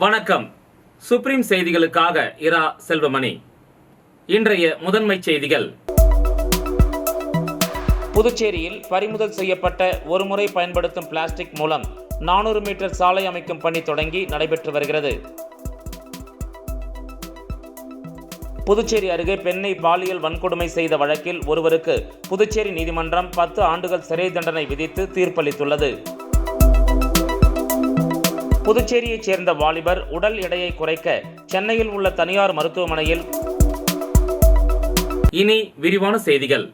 வணக்கம். சுப்ரீம் செய்திகளுக்காக இரா செல்வமணி. இன்றைய முதன்மை செய்திகள். புதுச்சேரியில் பறிமுதல் செய்யப்பட்ட ஒருமுறை பயன்படுத்தும் பிளாஸ்டிக் மூலம் 400 மீட்டர் சாலை அமைக்கும் பணி தொடங்கி நடைபெற்று வருகிறது. புதுச்சேரி அருகே பெண்ணை பாலியல் வன்கொடுமை செய்த வழக்கில் ஒருவருக்கு புதுச்சேரி நீதிமன்றம் 10 ஆண்டுகள் சிறை தண்டனை விதித்து தீர்ப்பளித்துள்ளது. புதுச்சேரியைச் சேர்ந்த வாலிபர் உடல் எடையை குறைக்க சென்னையில் உள்ள தனியார் மருத்துவமனையில். இனி விரிவான செய்திகள்.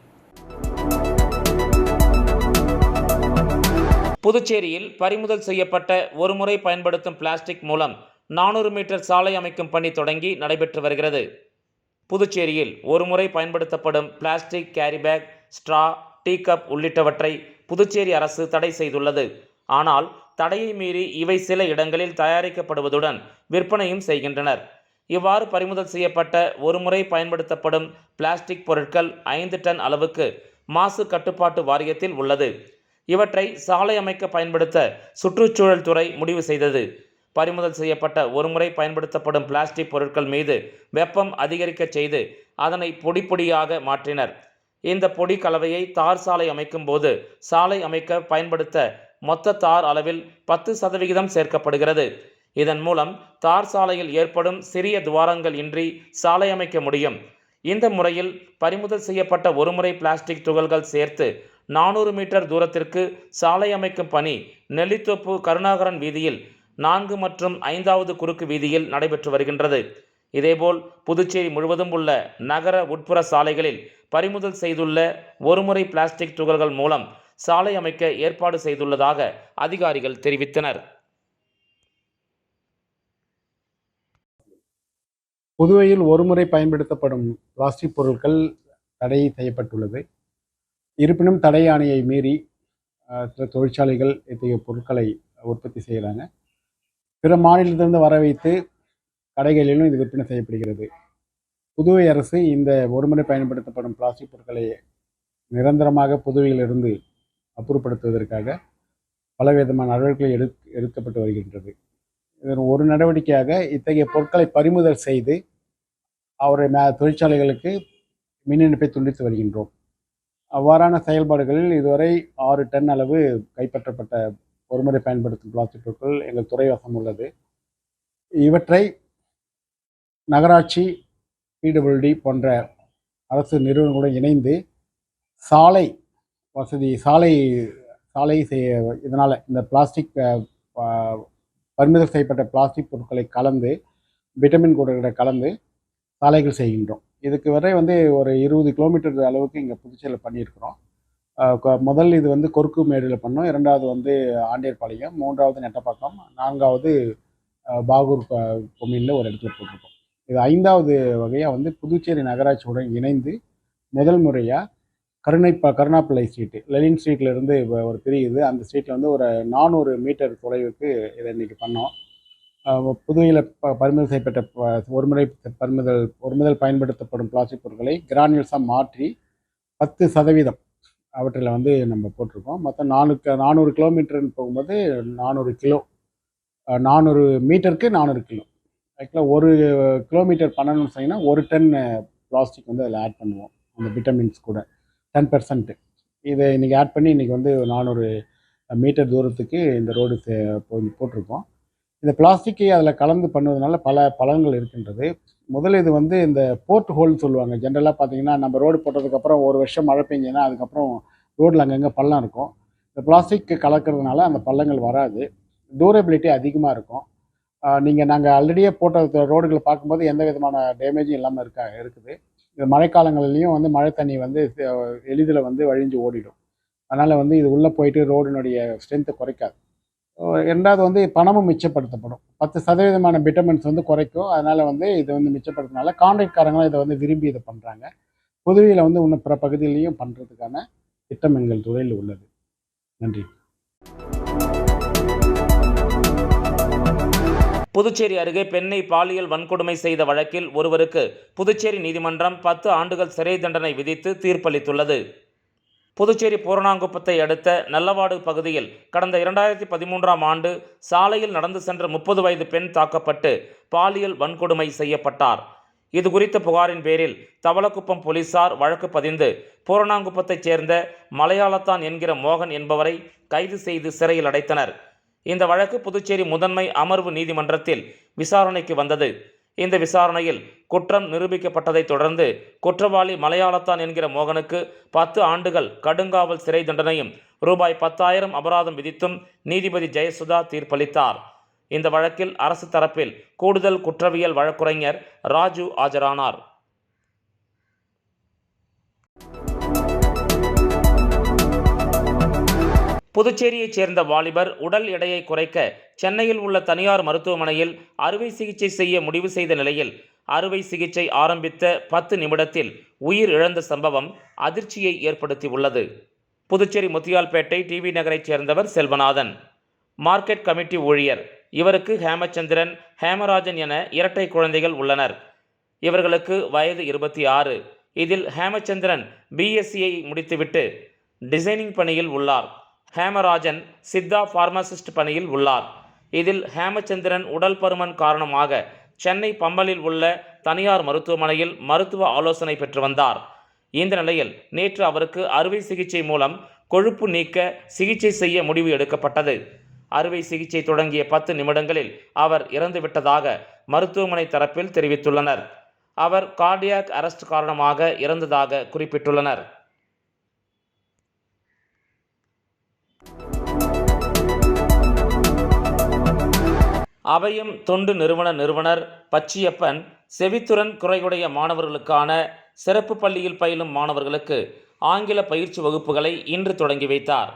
புதுச்சேரியில் பறிமுதல் செய்யப்பட்ட ஒருமுறை பயன்படுத்தும் பிளாஸ்டிக் மூலம் 400 மீட்டர் சாலை அமைக்கும் பணி தொடங்கி நடைபெற்று வருகிறது. புதுச்சேரியில் ஒருமுறை பயன்படுத்தப்படும் plastic carry bag, straw, tea cup உள்ளிட்டவற்றை புதுச்சேரி அரசு தடை செய்துள்ளது. ஆனால் தடையை மீறி இவை சில இடங்களில் தயாரிக்கப்படுவதுடன் விற்பனையும் செய்கின்றனர். இவ்வாறு பறிமுதல் செய்யப்பட்ட ஒருமுறை பயன்படுத்தப்படும் பிளாஸ்டிக் பொருட்கள் 5 டன் அளவுக்கு மாசு கட்டுப்பாட்டு வாரியத்தில் உள்ளது. இவற்றை சாலை அமைக்க பயன்படுத்த சுற்றுச்சூழல் துறை முடிவு செய்தது. பறிமுதல் செய்யப்பட்ட ஒருமுறை பயன்படுத்தப்படும் பிளாஸ்டிக் பொருட்கள் மீது வெப்பம் அதிகரிக்க செய்து அதனை பொடி பொடியாக மாற்றினர். இந்த பொடி கலவையை தார் சாலை அமைக்கும் போது சாலை அமைக்க பயன்படுத்த மொத்த தார் அளவில் 10% சேர்க்கப்படுகிறது. இதன் மூலம் தார் சாலையில் ஏற்படும் சிறிய துவாரங்கள் இன்றி சாலை அமைக்க முடியும். இந்த முறையில் பறிமுதல் செய்யப்பட்ட ஒருமுறை பிளாஸ்டிக் துகள்கள் சேர்த்து 400 மீட்டர் தூரத்திற்கு சாலை அமைக்கும் பணி நெல்லித்தோப்பு கருணாகரன் வீதியில் 4 மற்றும் 5வது குறுக்கு வீதியில் நடைபெற்று வருகின்றது. இதேபோல் புதுச்சேரி முழுவதும் உள்ள நகர உட்புற சாலைகளில் பறிமுதல் செய்துள்ள ஒருமுறை பிளாஸ்டிக் துகள்கள் மூலம் சாலை அமைக்க ஏற்பாடு செய்துள்ளதாக அதிகாரிகள் தெரிவித்தனர். புதுவையில் ஒருமுறை பயன்படுத்தப்படும் பிளாஸ்டிக் பொருட்கள் தடை செய்யப்பட்டுள்ளது. இருப்பினும் தடை ஆணையை மீறி சில தொழிற்சாலைகள் இத்தகைய பொருட்களை உற்பத்தி செய்கிறாங்க. பிற மாநிலத்திலிருந்து வர வைத்து கடைகளிலும் இது விற்பனை செய்யப்படுகிறது. புதுவை அரசு இந்த ஒருமுறை பயன்படுத்தப்படும் பிளாஸ்டிக் பொருட்களை நிரந்தரமாக புதுவையிலிருந்து அப்புறப்படுத்துவதற்காக பலவிதமான நடவடிக்கைகள் எடுக்கப்பட்டு வருகின்றது. இதன் ஒரு நடவடிக்கையாக இத்தகைய பொருட்களை பறிமுதல் செய்து அவருடைய தொழிற்சாலைகளுக்கு மின் இணைப்பை துண்டித்து வருகின்றோம். அவ்வாறான செயல்பாடுகளில் இதுவரை 6 டன் அளவு கைப்பற்றப்பட்ட ஒருமுறை பயன்படுத்தும் பிளாஸ்டிக் பொருட்கள் எங்கள் துறை வசம் உள்ளது. இவற்றை நகராட்சி, பிடபிள்யூடி போன்ற அரசு நிறுவனங்களுடன் இணைந்து சாலை வசதி சாலை செய்ய இதனால் இந்த பிளாஸ்டிக் பறிமுதல் செய்யப்பட்ட பிளாஸ்டிக் பொருட்களை கலந்து விட்டமின் கூறுகளை கலந்து சாலைகள் செய்கின்றோம். இதுக்கு வரை ஒரு 20 கிலோமீட்டர் அளவுக்கு இங்கே புதுச்சேரியில் பண்ணியிருக்கிறோம். முதல் இது கொருக்கு மேடில் பண்ணோம், 2வது ஆண்டியர்பாளையம், 3வது நெட்டப்பாக்கம், 4வது பாகூர் கொம்மியில் ஒரு இடத்துல போட்டிருக்கோம். இது 5வது வகையாக புதுச்சேரி நகராட்சியுடன் இணைந்து முதல் முறையாக கருணாப்பிள்ளை ஸ்ட்ரீட்டு, லெனின் ஸ்ட்ரீட்லேருந்து ஒரு பிரியுது. அந்த ஸ்ட்ரீட்டில் ஒரு 400 மீட்டர் தொலைவுக்கு இதை இன்றைக்கி பண்ணோம். புதுவையில் பறிமுதல் செய்யப்பட்ட ஒருமுதல் பயன்படுத்தப்படும் பிளாஸ்டிக் பொருட்களை கிரானியூல்ஸாக மாற்றி 10% அவற்றில் நம்ம போட்டிருக்கோம். மொத்தம் 400 கிலோமீட்டர்னு போகும்போது 400 கிலோ, 400 மீட்டருக்கு 400 கிலோ. ஆக்சுவலாக 1 கிலோமீட்டர் பண்ணணும்னு சொன்னீங்கன்னா 1 டன் பிளாஸ்டிக் அதில் ஆட் பண்ணுவோம், அந்த விட்டமின்ஸ் கூட 10%. இதை இன்றைக்கி ஆட் பண்ணி இன்றைக்கி 400 மீட்டர் தூரத்துக்கு இந்த ரோடு போட்டிருக்கோம். இந்த பிளாஸ்டிக்கை அதில் கலந்து பண்ணுவதனால பல பலன்கள் இருக்கின்றது. முதல்ல இது இந்த போர்ட் ஹோல்னு சொல்லுவாங்க. ஜென்ரலாக பார்த்தீங்கன்னா நம்ம ரோடு போட்டதுக்கப்புறம் 1 வருஷம் மழை பெஞ்சதுன்னா அதுக்கப்புறம் ரோட்டில் அங்கங்கே பள்ளம் இருக்கும். இந்த பிளாஸ்டிக் கலக்கிறதுனால அந்த பள்ளங்கள் வராது, டூரபிலிட்டி அதிகமாக இருக்கும். நாங்கள் ஆல்ரெடியே போட்ட ரோடுகளை பார்க்கும்போது எந்த விதமான டேமேஜும் இல்லாமல் இருக்குது. இந்த மழைக்காலங்கள்லேயும் மழை தண்ணி எளிதில் வழிஞ்சு ஓடிடும். அதனால் இது உள்ளே போயிட்டு ரோடினுடைய ஸ்ட்ரென்த்தை குறைக்காது. 2வது பணமும் மிச்சப்படுத்தப்படும். 10% விட்டமின்ஸ் குறைக்கும். அதனால் இது மிச்சப்படுத்தினால கான்ட்ராக்ட்காரங்களும் இதை விரும்பி இதை பண்ணுறாங்க. புதுவையில் இன்னும் பிற பகுதியிலையும் பண்ணுறதுக்கான திட்டம் எங்கள் துறையில் உள்ளது. நன்றி. புதுச்சேரி அருகே பெண்ணை பாலியல் வன்கொடுமை செய்த வழக்கில் ஒருவருக்கு புதுச்சேரி நீதிமன்றம் 10 ஆண்டுகள் சிறை தண்டனை விதித்து தீர்ப்பளித்துள்ளது. புதுச்சேரி பூரணாங்குப்பத்தை அடுத்த நல்லவாடு பகுதியில் கடந்த 2013ஆம் ஆண்டு சாலையில் நடந்து சென்ற 30 வயது பெண் தாக்கப்பட்டு பாலியல் வன்கொடுமை செய்யப்பட்டார். இது குறித்த புகாரின் பேரில் தவளக்குப்பம் போலீசார் வழக்கு பதிந்து பூரணாங்குப்பத்தைச் சேர்ந்த மலையாளத்தான் என்கிற மோகன் என்பவரை கைது செய்து சிறையில் அடைத்தனர். இந்த வழக்கு புதுச்சேரி முதன்மை அமர்வு நீதிமன்றத்தில் விசாரணைக்கு வந்தது. இந்த விசாரணையில் குற்றம் நிரூபிக்கப்பட்டதைத் தொடர்ந்து குற்றவாளி மலையாளத்தான் என்கிற மோகனுக்கு 10 ஆண்டுகள் கடுங்காவல் சிறை தண்டனையும் ரூபாய் 10,000 அபராதம் விதித்தும் நீதிபதி ஜெயசுதா தீர்ப்பளித்தார். இந்த வழக்கில் அரசு தரப்பில் கூடுதல் குற்றவியல் வழக்குரைஞர் ராஜு ஆஜரானார். புதுச்சேரியைச் சேர்ந்த வாலிபர் உடல் எடையை குறைக்க சென்னையில் உள்ள தனியார் மருத்துவமனையில் அறுவை சிகிச்சை செய்ய முடிவு செய்த நிலையில் அறுவை சிகிச்சை ஆரம்பித்த 10 நிமிடத்தில் உயிர் இழந்த சம்பவம் அதிர்ச்சியை ஏற்படுத்தியுள்ளது. புதுச்சேரி முத்தியால்பேட்டை டிவி நகரைச் சேர்ந்தவர் செல்வநாதன், மார்க்கெட் கமிட்டி ஊழியர். இவருக்கு ஹேமச்சந்திரன், ஹேமராஜன் என இரட்டை குழந்தைகள் உள்ளனர். இவர்களுக்கு வயது 26. இதில் ஹேமச்சந்திரன் பிஎஸ்சியை முடித்துவிட்டு டிசைனிங் பணியில் உள்ளார். ஹேமராஜன் சித்தா பார்மசிஸ்ட் பணியில் உள்ளார். இதில் ஹேமச்சந்திரன் உடல் பருமன் காரணமாக சென்னை பம்பலில் உள்ள தனியார் மருத்துவமனையில் மருத்துவ ஆலோசனை பெற்று வந்தார். இந்த நிலையில் நேற்று அவருக்கு அறுவை சிகிச்சை மூலம் கொழுப்பு நீக்க சிகிச்சை செய்ய முடிவு எடுக்கப்பட்டது. அறுவை சிகிச்சை தொடங்கிய 10 நிமிடங்களில் அவர் இறந்துவிட்டதாக மருத்துவமனை தரப்பில் தெரிவித்துள்ளனர். அவர் கார்டியாக் அரெஸ்ட் காரணமாக இறந்ததாக குறிப்பிட்டுள்ளனர். அபயம் தொண்டு நிறுவனர் பச்சியப்பன் செவித்துறன் குறையுடைய மாணவர்களுக்கான சிறப்பு பள்ளியில் பயிலும் மாணவர்களுக்கு ஆங்கில பயிற்சி வகுப்புகளை இன்று தொடங்கி வைத்தார்.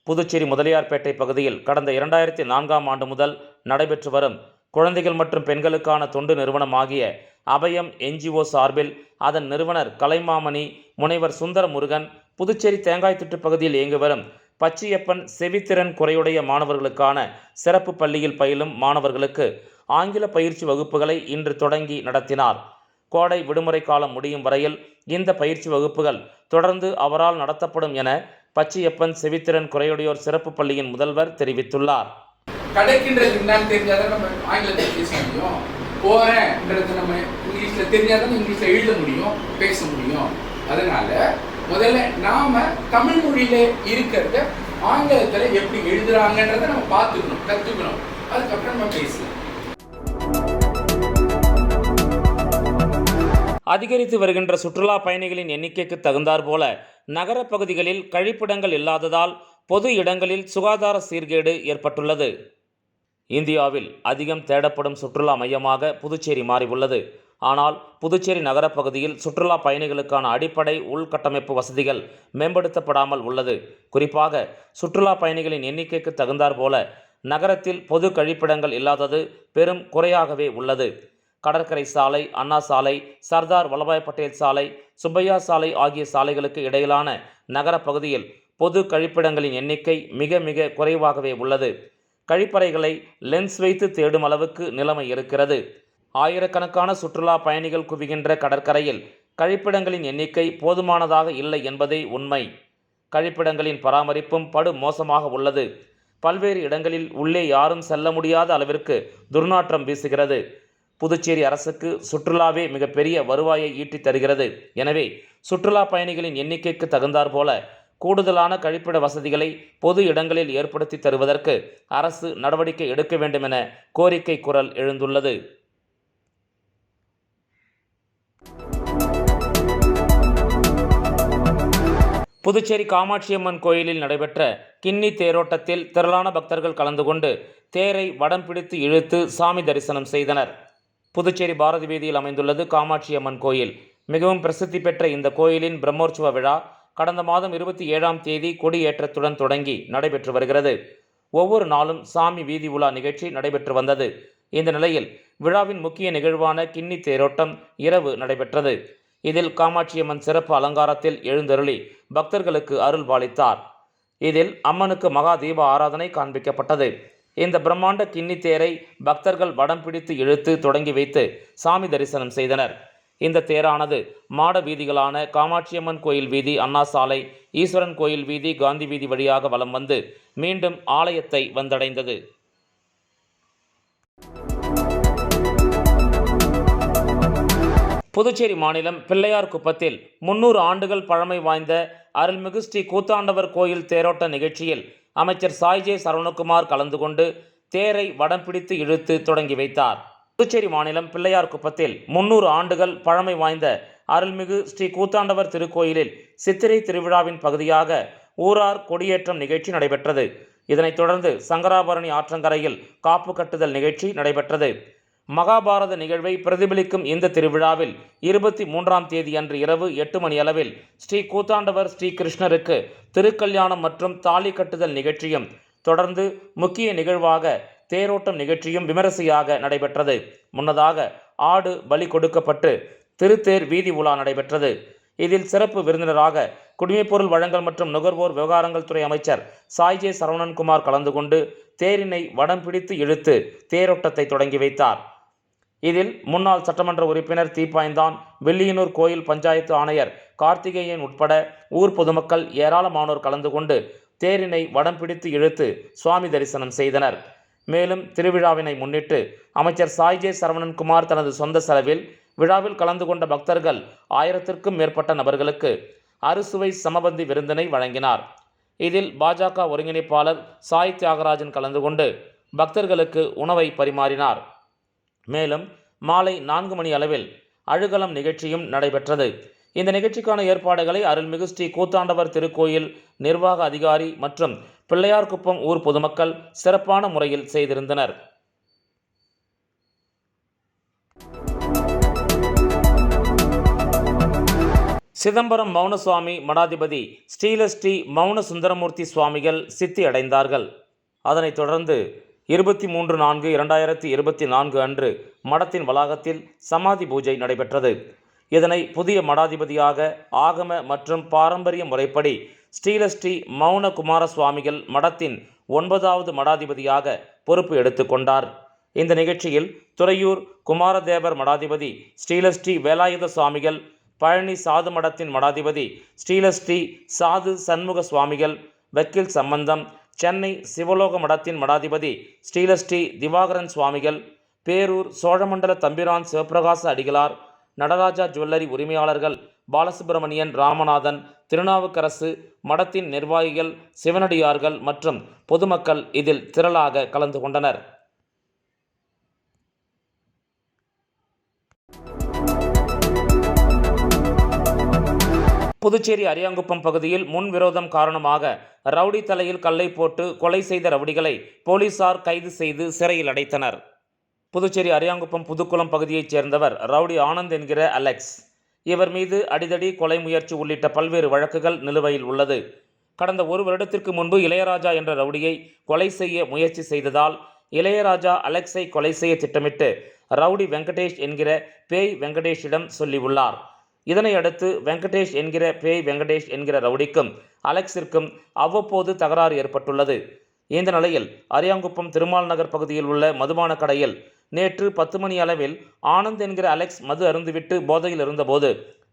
புதுச்சேரி முதலியார்பேட்டை பகுதியில் கடந்த 2004ஆம் ஆண்டு முதல் நடைபெற்று வரும் குழந்தைகள் மற்றும் பெண்களுக்கான தொண்டு நிறுவனமாகிய அபயம் NGO சார்பில் அதன் நிறுவனர் கலைமாமணி முனைவர் சுந்தரமுருகன் புதுச்சேரி தேங்காய்த்திட்டு பகுதியில் இயங்கி வரும் பச்சியப்பன் செவித்திறன் குறையுடைய மாணவர்களுக்கான சிறப்பு பள்ளியில் பயிலும் மாணவர்களுக்கு ஆங்கில பயிற்சி வகுப்புகளை இன்று தொடங்கி நடத்தினார். கோடை விடுமுறை காலம் முடியும் வரையில் இந்த பயிற்சி வகுப்புகள் தொடர்ந்து அவரால் நடத்தப்படும் என பச்சியப்பன் செவித்திறன் குறையுடையோர் சிறப்பு பள்ளியின் முதல்வர் தெரிவித்துள்ளார். கிடைக்கின்றது என்னன்னு தெரிஞ்சாதான் நம்ம ஆங்கிலத்தில் பேச முடியும். போறேன்ன்றது நம்ம இங்கிலீஷ்ல தெரிஞ்சாதான் இங்கிலீஷ்ல எழுத முடியும், பேச முடியும். அதனால முதல்ல நாம தமிழ் மொழியில இருக்கிறத ஆங்கிலத்துல எப்படி எழுதுறாங்கன்றத நம்ம பார்த்துக்கணும், கத்துக்கணும். அதுக்கப்புறம் நம்ம பேசலாம். அதிகரித்து வருகின்ற சுற்றுலா பயணிகளின் எண்ணிக்கைக்கு தகுந்தாற் போல நகர பகுதிகளில் கழிப்பிடங்கள் இல்லாததால் பொது இடங்களில் சுகாதார சீர்கேடு ஏற்பட்டுள்ளது. இந்தியாவில் அதிகம் தேடப்படும் சுற்றுலா மையமாக புதுச்சேரி மாறியுள்ளது. ஆனால் புதுச்சேரி நகரப்பகுதியில் சுற்றுலா பயணிகளுக்கான அடிப்படை உள்கட்டமைப்பு வசதிகள் மேம்படுத்தப்படாமல் உள்ளது. குறிப்பாக சுற்றுலா பயணிகளின் எண்ணிக்கைக்கு தகுந்தாற் போல நகரத்தில் பொது கழிப்பிடங்கள் இல்லாதது பெரும் குறையாகவே உள்ளது. கடற்கரை சாலை, அண்ணா சாலை, சர்தார் வல்லபாய் பட்டேல் சாலை, சுப்பையா சாலை ஆகிய சாலைகளுக்கு இடையிலான நகர பகுதியில் பொது கழிப்பிடங்களின் எண்ணிக்கை மிக மிக குறைவாகவே உள்ளது. கழிப்பறைகளை லென்ஸ் வைத்து தேடும் அளவுக்கு நிலைமை இருக்கிறது. ஆயிரக்கணக்கான சுற்றுலா பயணிகள் குவிகின்ற கடற்கரையில் கழிப்பிடங்களின் எண்ணிக்கை போதுமானதாக இல்லை என்பதே உண்மை. கழிப்பிடங்களின் பராமரிப்பும் படு மோசமாக உள்ளது. பல்வேறு இடங்களில் உள்ளே யாரும் செல்ல முடியாத அளவிற்கு துர்நாற்றம் வீசுகிறது. புதுச்சேரி அரசுக்கு சுற்றுலாவே மிகப்பெரிய வருவாயை ஈட்டித் தருகிறது. எனவே சுற்றுலா பயணிகளின் எண்ணிக்கைக்கு தகுந்தாற் போல கூடுதலான கழிப்பிட வசதிகளை பொது இடங்களில் ஏற்படுத்தி தருவதற்கு அரசு நடவடிக்கை எடுக்க வேண்டும் என கோரிக்கை குரல் எழுந்துள்ளது. புதுச்சேரி காமாட்சியம்மன் கோயிலில் நடைபெற்ற கிண்ணி தேரோட்டத்தில் திரளான பக்தர்கள் கலந்து கொண்டு தேரை வடம் பிடித்து இழுத்து சாமி தரிசனம் செய்தனர். புதுச்சேரி பாரதி வீதியில் அமைந்துள்ளது காமாட்சியம்மன் கோயில். மிகவும் பிரசித்தி பெற்ற இந்த கோயிலின் பிரம்மோற்சவ விழா கடந்த மாதம் 27ஆம் தேதி கொடியேற்றத்துடன் தொடங்கி நடைபெற்று வருகிறது. ஒவ்வொரு நாளும் சாமி வீதி உலா நிகழ்ச்சி நடைபெற்று வந்தது. இந்த நிலையில் விழாவின் முக்கிய நிகழ்வான கிண்ணி தேரோட்டம் இரவு நடைபெற்றது. இதில் காமாட்சியம்மன் சிறப்பு அலங்காரத்தில் எழுந்தருளி பக்தர்களுக்கு அருள் பாலித்தார். இதில் அம்மனுக்கு மகா தீப ஆராதனை காண்பிக்கப்பட்டது. இந்த பிரம்மாண்ட கிண்ணி தேரை பக்தர்கள் வடம் பிடித்து இழுத்து தொடங்கி வைத்து சாமி தரிசனம் செய்தனர். இந்த தேரானது மாட வீதிகளான காமாட்சியம்மன் கோயில் வீதி, அண்ணா சாலை, ஈஸ்வரன் கோயில் வீதி, காந்தி வீதி வழியாக வலம் வந்து மீண்டும் ஆலயத்தை வந்தடைந்தது. புதுச்சேரி மாநிலம் பிள்ளையார்குப்பத்தில் 300 ஆண்டுகள் பழமை வாய்ந்த அருள்மிகு ஸ்ரீ கூத்தாண்டவர் கோயில் தேரோட்ட நிகழ்ச்சியில் அமைச்சர் சாய் ஜே சரவணகுமார் கலந்து கொண்டு தேரை வடம் பிடித்து இழுத்து தொடங்கி வைத்தார். புதுச்சேரி மாநிலம் பிள்ளையார்குப்பத்தில் 300 ஆண்டுகள் பழமை வாய்ந்த அருள்மிகு ஸ்ரீ கூத்தாண்டவர் திருக்கோயிலில் சித்திரை திருவிழாவின் பகுதியாக ஊரார் கொடியேற்றம் நிகழ்ச்சி நடைபெற்றது. இதனைத் தொடர்ந்து சங்கராபரணி ஆற்றங்கரையில் காப்பு கட்டுதல் நிகழ்ச்சி நடைபெற்றது. மகாபாரத நிகழ்வை பிரதிபலிக்கும் இந்த திருவிழாவில் 23ஆம் தேதி அன்று இரவு 8 மணி அளவில் ஸ்ரீ கூத்தாண்டவர் ஸ்ரீ கிருஷ்ணருக்கு திருக்கல்யாணம் மற்றும் தாலி கட்டுதல் நிகழ்ச்சியும், தொடர்ந்து முக்கிய நிகழ்வாக தேரோட்டம் நிகழ்ச்சியும் விமரிசையாக நடைபெற்றது. முன்னதாக ஆடு பலி கொடுக்கப்பட்டு திருத்தேர் வீதி உலா நடைபெற்றது. இதில் சிறப்பு விருந்தினராக குடிமைப்பொருள் வழங்கல் மற்றும் நுகர்வோர் விவகாரங்கள் துறை அமைச்சர் சாய் ஜே சரவணன்குமார் கலந்து கொண்டு தேரினை வடம் பிடித்து இழுத்து தேரோட்டத்தை தொடங்கி வைத்தார். இதில் முன்னாள் சட்டமன்ற உறுப்பினர் தீப்பாய்ந்தான், வெள்ளியனூர் கோயில் பஞ்சாயத்து ஆணையர் கார்த்திகேயன் உட்பட ஊர் பொதுமக்கள் ஏராளமானோர் கலந்து கொண்டு தேரினை வடம் பிடித்து இழுத்து சுவாமி தரிசனம் செய்தனர். மேலும் திருவிழாவினை முன்னிட்டு அமைச்சர் சாய் ஜே சரவணன்குமார் தனது சொந்த செலவில் விழாவில் கலந்து கொண்ட பக்தர்கள் 1000க்கும் மேற்பட்ட நபர்களுக்கு அறுசுவை சமபந்தி விருந்தினை வழங்கினார். இதில் பாஜக ஒருங்கிணைப்பாளர் சாய் தியாகராஜன் கலந்து கொண்டு பக்தர்களுக்கு உணவை பரிமாறினார். மேலும் மாலை 4 மணி அளவில் அழுகலம் நிகழ்ச்சியும் நடைபெற்றது. இந்த நிகழ்ச்சிக்கான ஏற்பாடுகளை அருள்மிகு ஸ்ரீ கூத்தாண்டவர் திருக்கோயில் நிர்வாக அதிகாரி மற்றும் பிள்ளையார்குப்பம் ஊர் பொதுமக்கள் சிறப்பான முறையில் செய்திருந்தனர். சிதம்பரம் மௌனசுவாமி மடாதிபதி ஸ்ரீலஸ்ரீ மௌன சுந்தரமூர்த்தி சுவாமிகள் சித்தி அடைந்தார்கள். அதனைத் தொடர்ந்து 23/4/2024 அன்று மடத்தின் வளாகத்தில் சமாதி பூஜை நடைபெற்றது. இதனை புதிய மடாதிபதியாக ஆகம மற்றும் பாரம்பரிய முறைப்படி ஸ்ரீலஸ்ரீ மௌன குமார சுவாமிகள் மடத்தின் 9வது மடாதிபதியாக பொறுப்பு எடுத்துக்கொண்டார். இந்த நிகழ்ச்சியில் துறையூர் குமாரதேவர் மடாதிபதி ஸ்ரீலஸ்ரீ வேலாயுத சுவாமிகள், பழனி சாது மடத்தின் மடாதிபதி ஸ்ரீலஸ்ரீ சாது சண்முக சுவாமிகள், வக்கீல் சம்பந்தம், சென்னை சிவலோக மடத்தின் மடாதிபதி ஸ்ரீலஸ்ரீ திவாகரன் சுவாமிகள், பேரூர் சோழமண்டல தம்பிரான் சிவபிரகாச அடிகளார், நடராஜா ஜுவல்லரி உரிமையாளர்கள் பாலசுப்பிரமணியன், ராமநாதன், திருநாவுக்கரசு, மடத்தின் நிர்வாகிகள், சிவனடியார்கள் மற்றும் பொதுமக்கள் இதில் திரளாக கலந்து கொண்டனர். புதுச்சேரி அரியாங்குப்பம் பகுதியில் முன்விரோதம் காரணமாக ரவுடி தலையில் கல்லை போட்டு கொலை செய்த ரவுடிகளை போலீசார் கைது செய்து சிறையில் அடைத்தனர். புதுச்சேரி அரியாங்குப்பம் புதுக்குளம் பகுதியைச் சேர்ந்தவர் ரவுடி ஆனந்த் என்கிற அலெக்ஸ். இவர் மீது அடிதடி, கொலை முயற்சி உள்ளிட்ட பல்வேறு வழக்குகள் நிலுவையில் உள்ளது. கடந்த 1 வருடத்திற்கு முன்பு இளையராஜா என்ற ரவுடியை கொலை செய்ய முயற்சி செய்ததால் இளையராஜா அலெக்ஸை கொலை செய்ய திட்டமிட்டு ரவுடி வெங்கடேஷ் என்கிற பேய் வெங்கடேஷிடம் சொல்லியுள்ளார். இதனை அடுத்து வெங்கடேஷ் என்கிற பேய் வெங்கடேஷ் என்கிற ரவுடிக்கும் அலெக்ஸிற்கும் அவ்வப்போது தகராறு ஏற்பட்டுள்ளது. இந்த நிலையில் அரியாங்குப்பம் திருமால் நகர் பகுதியில் உள்ள மதுபான கடையில் நேற்று 10 மணி அளவில் ஆனந்த் என்கிற அலெக்ஸ் மது அருந்துவிட்டு போதையில் இருந்தபோது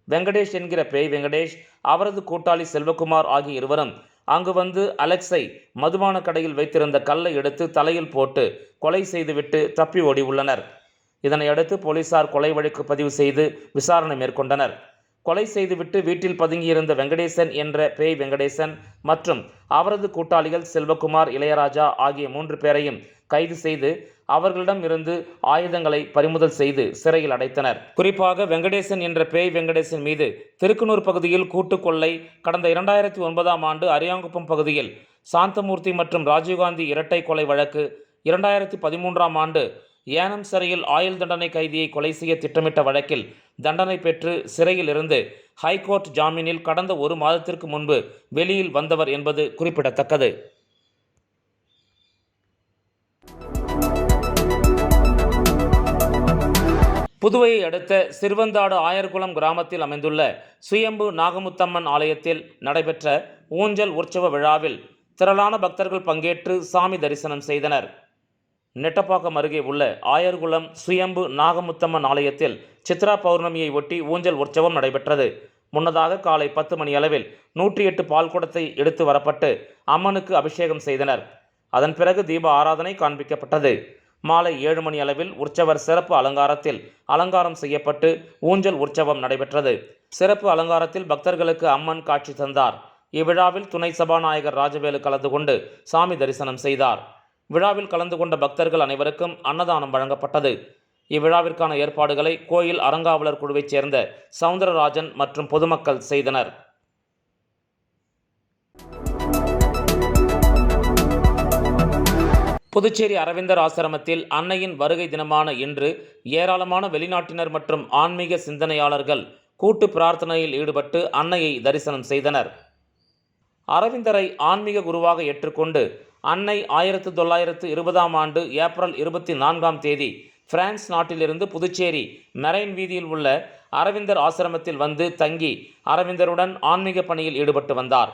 வெங்கடேஷ் என்கிற பேய் வெங்கடேஷ், அவரது கூட்டாளி செல்வகுமார் ஆகிய இருவரும் அங்கு வந்து அலெக்ஸை மதுபான கடையில் வைத்திருந்த கல்லை எடுத்து தலையில் போட்டு கொலை செய்துவிட்டு தப்பி ஓடி உள்ளனர். இதனையடுத்து போலீசார் கொலை வழக்கு பதிவு செய்து விசாரணை மேற்கொண்டனர். கொலை செய்துவிட்டு வீட்டில் பதுங்கியிருந்த வெங்கடேசன் என்ற பேய் வெங்கடேசன் மற்றும் அவரது கூட்டாளிகள் செல்வகுமார், இளையராஜா ஆகிய 3 பேரையும் கைது செய்து அவர்களிடம் இருந்து ஆயுதங்களை பறிமுதல் செய்து சிறையில் அடைத்தனர். குறிப்பாக வெங்கடேசன் என்ற பேய் வெங்கடேசன் மீது திருக்குனூர் பகுதியில் கூட்டுக்கொள்ளை, கடந்த 2009ஆம் ஆண்டு அரியாங்குப்பம் பகுதியில் சாந்தமூர்த்தி மற்றும் ராஜீவ்காந்தி இரட்டை கொலை வழக்கு, 2013ஆம் ஆண்டு ஏனம் சிறையில் ஆயுள் தண்டனை கைதியை கொலை செய்ய திட்டமிட்ட வழக்கில் தண்டனை பெற்று சிறையில் இருந்து ஹைகோர்ட் ஜாமீனில் கடந்த 1 மாதத்திற்கு முன்பு வெளியில் வந்தவர் என்பது குறிப்பிடத்தக்கது. புதுவையை அடுத்த சிறுவந்தாடு ஆயர்குளம் கிராமத்தில் அமைந்துள்ள சுயம்பு நாகமுத்தம்மன் ஆலயத்தில் நடைபெற்ற ஊஞ்சல் உற்சவ விழாவில் திரளான பக்தர்கள் பங்கேற்று சாமி தரிசனம் செய்தனர். நெட்டப்பாக்கம் அருகே உள்ள ஆயர்குளம் சுயம்பு நாகமுத்தம்மன் ஆலயத்தில் சித்ரா பௌர்ணமியை ஒட்டி ஊஞ்சல் உற்சவம் நடைபெற்றது. முன்னதாக காலை 10 மணி அளவில் 108 பால் குடத்தை எடுத்து வரப்பட்டு அம்மனுக்கு அபிஷேகம் செய்தனர். அதன் பிறகு தீப ஆராதனை காண்பிக்கப்பட்டது. மாலை 7 மணி அளவில் உற்சவர் சிறப்பு அலங்காரத்தில் அலங்காரம் செய்யப்பட்டு ஊஞ்சல் உற்சவம் நடைபெற்றது. சிறப்பு அலங்காரத்தில் பக்தர்களுக்கு அம்மன் காட்சி தந்தார். இவ்விழாவில் துணை சபாநாயகர் ராஜவேலு கலந்து கொண்டு சாமி தரிசனம் செய்தார். விழாவில் கலந்து கொண்ட பக்தர்கள் அனைவருக்கும் அன்னதானம் வழங்கப்பட்டது. இவ்விழாவிற்கான ஏற்பாடுகளை கோயில் அறங்காவலர் குழுவைச் சேர்ந்த சவுந்தரராஜன் மற்றும் பொதுமக்கள் செய்தனர். புதுச்சேரி அரவிந்தர் ஆசிரமத்தில் அன்னையின் வருகை தினமான இன்று ஏராளமான வெளிநாட்டினர் மற்றும் ஆன்மீக சிந்தனையாளர்கள் கூட்டு பிரார்த்தனையில் ஈடுபட்டு அன்னையை தரிசனம் செய்தனர். அரவிந்தரை ஆன்மீக குருவாக ஏற்றுக்கொண்டு அன்னை 1920ஆம் ஆண்டு ஏப்ரல் 24ஆம் தேதி பிரான்ஸ் நாட்டிலிருந்து புதுச்சேரி மெரைன் வீதியில் உள்ள அரவிந்தர் ஆசிரமத்தில் வந்து தங்கி அரவிந்தருடன் ஆன்மீக பணியில் ஈடுபட்டு வந்தார்.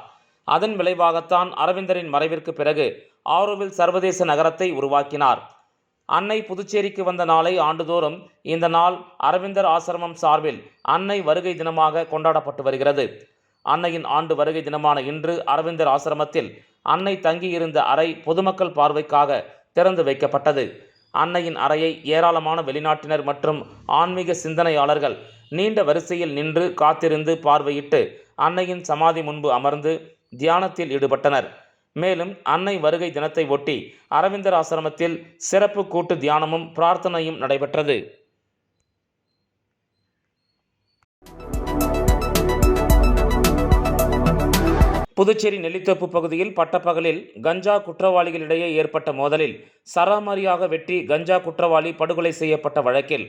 அதன் விளைவாகத்தான் அரவிந்தரின் மறைவிற்கு பிறகு ஆரோவில் சர்வதேச நகரத்தை உருவாக்கினார். அன்னை புதுச்சேரிக்கு வந்த நாளை ஆண்டுதோறும் இந்த நாள் அரவிந்தர் ஆசிரமம் சார்பில் அன்னை வருகை தினமாக கொண்டாடப்பட்டு வருகிறது. அன்னையின் ஆண்டு வருகை தினமான இன்று அரவிந்தர் ஆசிரமத்தில் அன்னை தங்கியிருந்த அறை பொதுமக்கள் பார்வைக்காக திறந்து வைக்கப்பட்டது. அன்னையின் அறையை ஏராளமான வெளிநாட்டினர் மற்றும் ஆன்மீக சிந்தனையாளர்கள் நீண்ட வரிசையில் நின்று காத்திருந்து பார்வையிட்டு அன்னையின் சமாதி முன்பு அமர்ந்து தியானத்தில் ஈடுபட்டனர். மேலும் அன்னை வருகை தினத்தை ஒட்டி அரவிந்தர் ஆசிரமத்தில் சிறப்பு கூட்டு தியானமும் பிரார்த்தனையும் நடைபெற்றது. புதுச்சேரி நெல்லித்தோப்பு பகுதியில் பட்டப்பகலில் கஞ்சா குற்றவாளிகளிடையே ஏற்பட்ட மோதலில் சராமாரியாக வெட்டி கஞ்சா குற்றவாளி படுகொலை செய்யப்பட்ட வழக்கில்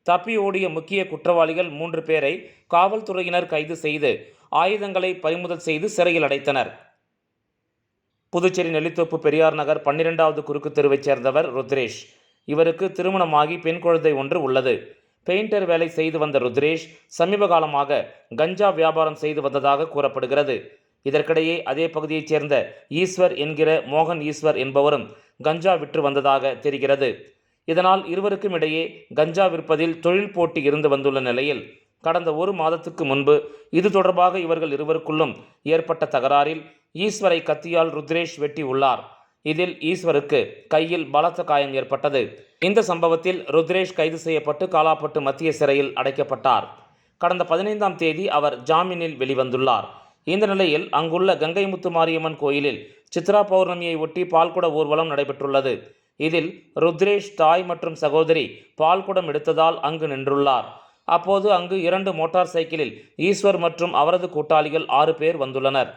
தப்பி ஓடிய முக்கிய குற்றவாளிகள் 3 பேரை காவல்துறையினர் கைது செய்து ஆயுதங்களை பறிமுதல் செய்து சிறையில் அடைத்தனர். புதுச்சேரி நெல்லித்தோப்பு பெரியார் நகர் 12வது குறுக்கு தெருவைச் சேர்ந்தவர் ருத்ரேஷ். இவருக்கு திருமணமாகி பெண் குழந்தை ஒன்று உள்ளது. பெயிண்டர் வேலை செய்து வந்த ருத்ரேஷ் சமீப காலமாக கஞ்சா வியாபாரம் செய்து வந்ததாக கூறப்படுகிறது. இதற்கிடையே அதே பகுதியைச் சேர்ந்த ஈஸ்வர் என்கிற மோகன் ஈஸ்வர் என்பவரும் கஞ்சா விற்று வந்ததாக தெரிகிறது. இதனால் இருவருக்கும் இடையே கஞ்சா விற்பதில் தொழில் போட்டி இருந்து வந்துள்ள நிலையில் கடந்த 1 மாதத்துக்கு முன்பு இது தொடர்பாக இவர்கள் இருவருக்குள்ளும் ஏற்பட்ட தகராறில் ஈஸ்வரை கத்தியால் ருத்ரேஷ் வெட்டி உள்ளார். இதில் ஈஸ்வருக்கு கையில் பலத்த காயம் ஏற்பட்டது. இந்த சம்பவத்தில் ருத்ரேஷ் கைது செய்யப்பட்டு காலாப்பட்டு மத்திய சிறையில் அடைக்கப்பட்டார். கடந்த 15ஆம் தேதி அவர் ஜாமீனில் வெளிவந்துள்ளார். இந்த நிலையில் அங்குள்ள கங்கை முத்து மாரியம்மன் கோயிலில் சித்ரா பௌர்ணமியை ஒட்டி பால்குட ஊர்வலம் நடைபெற்றுள்ளது. இதில் ருத்ரேஷ் தாய் மற்றும் சகோதரி பால்குடம் எடுத்ததால் அங்கு நின்றுள்ளார். அப்போது அங்கு 2 மோட்டார் சைக்கிளில் ஈஸ்வர் மற்றும் அவரது கூட்டாளிகள் 6 பேர் வந்துள்ளனர்.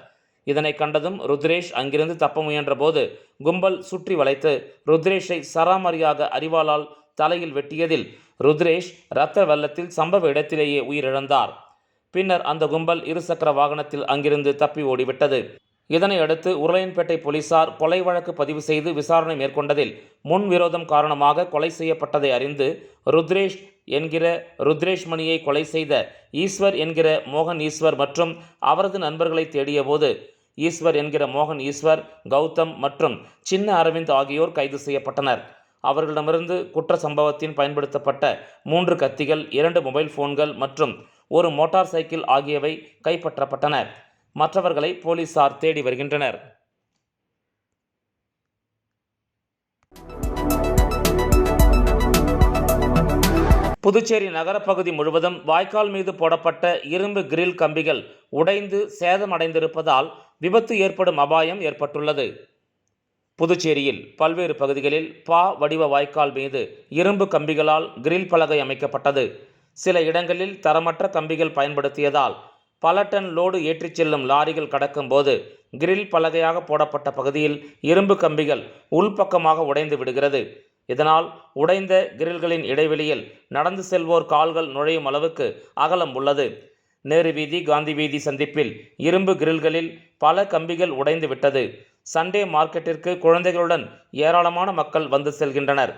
இதனை கண்டதும் ருத்ரேஷ் அங்கிருந்து தப்ப முயன்ற போது கும்பல் சுற்றி வளைத்து ருத்ரேஷை சராமரியாக அரிவாளால் தலையில் வெட்டியதில் ருத்ரேஷ் இரத்த வெள்ளத்தில் சம்பவ இடத்திலேயே உயிரிழந்தார். பின்னர் அந்த கும்பல் 2 சக்கர வாகனத்தில் அங்கிருந்து தப்பி ஓடிவிட்டது. இதனையடுத்து உருளையன்பேட்டை போலீசார் கொலை வழக்கு பதிவு செய்து விசாரணை மேற்கொண்டதில் முன்விரோதம் காரணமாக கொலை செய்யப்பட்டதை அறிந்து ருத்ரேஷ் என்கிற ருத்ரேஷ் மணியை கொலை செய்த ஈஸ்வர் என்கிற மோகன் ஈஸ்வர் மற்றும் அவரது நண்பர்களை தேடிய போது ஈஸ்வர் என்கிற மோகன் ஈஸ்வர், கௌதம் மற்றும் சின்ன அரவிந்த் ஆகியோர் கைது செய்யப்பட்டனர். அவர்களிடமிருந்து குற்ற சம்பவத்தில் பயன்படுத்தப்பட்ட 3 கத்திகள், 2 மொபைல் போன்கள் மற்றும் 1 மோட்டார் சைக்கிள் ஆகியவை கைப்பற்றப்பட்டன. மற்றவர்களை போலீசார் தேடி வருகின்றனர். புதுச்சேரி நகரப்பகுதி முழுவதும் வாய்க்கால் மீது போடப்பட்ட இரும்பு கிரில் கம்பிகள் உடைந்து சேதமடைந்திருப்பதால் விபத்து ஏற்படும் அபாயம் ஏற்பட்டுள்ளது. புதுச்சேரியில் பல்வேறு பகுதிகளில் பா வடிவ வாய்க்கால் மீது இரும்பு கம்பிகளால் கிரில் பலகை அமைக்கப்பட்டது. சில இடங்களில் தரமற்ற கம்பிகள் பயன்படுத்தியதால் பல டன் லோடு ஏற்றிச் செல்லும் லாரிகள் கடக்கும் போது கிரில் பலகையாக போடப்பட்ட பகுதியில் இரும்பு கம்பிகள் உள்பக்கமாக உடைந்து விடுகிறது. இதனால் உடைந்த கிரில்களின் இடைவெளியில் நடந்து செல்வோர் கால்கள் நுழையும் அளவுக்கு அகலம் உள்ளது. நேரு வீதி, காந்தி வீதி சந்திப்பில் இரும்பு கிரில்களில் பல கம்பிகள் உடைந்து விட்டது. சண்டே மார்க்கெட்டிற்கு குழந்தைகளுடன் ஏராளமான மக்கள் வந்து செல்கின்றனர்.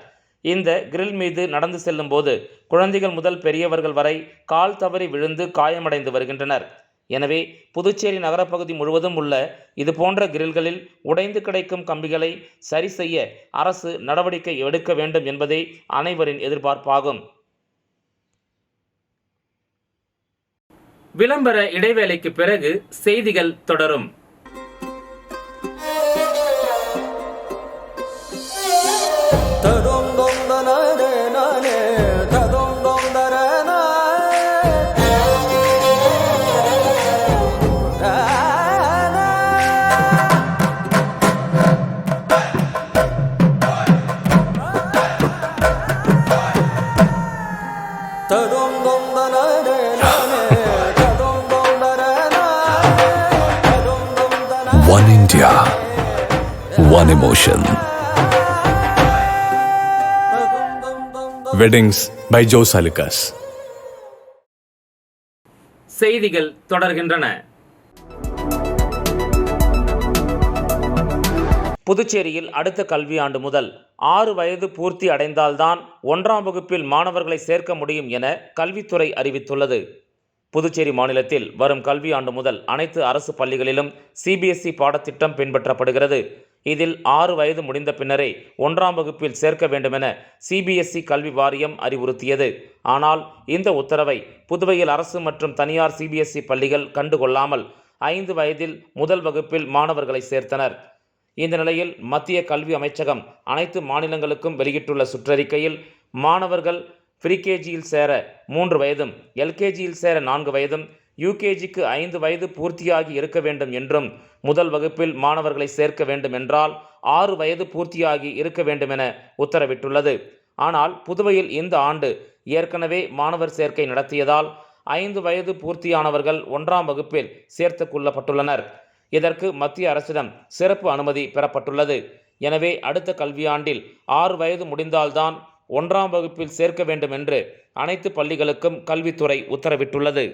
இந்த கிரில் மீது நடந்து செல்லும் போது குழந்தைகள் முதல் பெரியவர்கள் வரை கால் தவறி விழுந்து காயமடைந்து வருகின்றனர். எனவே புதுச்சேரி நகரப்பகுதி முழுவதும் உள்ள இதுபோன்ற கிரில்களில் உடைந்து கிடைக்கும் கம்பிகளை சரி செய்ய அரசு நடவடிக்கை எடுக்க வேண்டும் என்பதே அனைவரின் எதிர்பார்ப்பாகும். விளம்பர இடைவேளைக்கு பிறகு செய்திகள் தொடரும். One India, one emotion. Weddings by Jose Alucas. செய்திகள் தொடர்கின்றன. புதுச்சேரியில் அடுத்த கல்வியாண்டு முதல் 6 வயது பூர்த்தி அடைந்தால்தான் 1ஆம் வகுப்பில் மாணவர்களை சேர்க்க முடியும் என கல்வித்துறை அறிவித்துள்ளது. புதுச்சேரி மாநிலத்தில் வரும் கல்வியாண்டு முதல் அனைத்து அரசு பள்ளிகளிலும் CBSE பாடத்திட்டம் பின்பற்றப்படுகிறது. இதில் 6 வயது முடிந்த பின்னரே 1ஆம் வகுப்பில் சேர்க்க வேண்டுமென CBSE கல்வி வாரியம் அறிவுறுத்தியது. ஆனால் இந்த உத்தரவை புதுவையில் அரசு மற்றும் தனியார் CBSE பள்ளிகள் கண்டுகொள்ளாமல் 5 வயதில் முதல் வகுப்பில் மாணவர்களை சேர்த்தனர். இந்த நிலையில் மத்திய கல்வி அமைச்சகம் அனைத்து மாநிலங்களுக்கும் வெளியிட்டுள்ள சுற்றறிக்கையில் மாணவர்கள் ப்ரீகேஜியில் சேர 3 வயதும், LKGயில் சேர 4 வயதும், UKGக்கு 5 வயது பூர்த்தியாகி இருக்க வேண்டும் என்றும், முதல் வகுப்பில் மாணவர்களை சேர்க்க வேண்டும் என்றால் 6 வயது பூர்த்தியாகி இருக்க வேண்டுமென உத்தரவிட்டுள்ளது. ஆனால் புதுவையில் இந்த ஆண்டு ஏற்கனவே மாணவர் சேர்க்கை நடத்தியதால் 5 வயது பூர்த்தியானவர்கள் 1ஆம் வகுப்பில் சேர்த்து கொள்ளப்பட்டுள்ளனர். இதற்கு மத்திய அரசிடம் சிறப்பு அனுமதி பெறப்பட்டுள்ளது. எனவே அடுத்த கல்வியாண்டில் 6 வயது முடிந்தால்தான் 1ஆம் வகுப்பில் சேர்க்க வேண்டும் என்று அனைத்து பள்ளிகளுக்கும் கல்வித்துறை உத்தரவிட்டுள்ளது.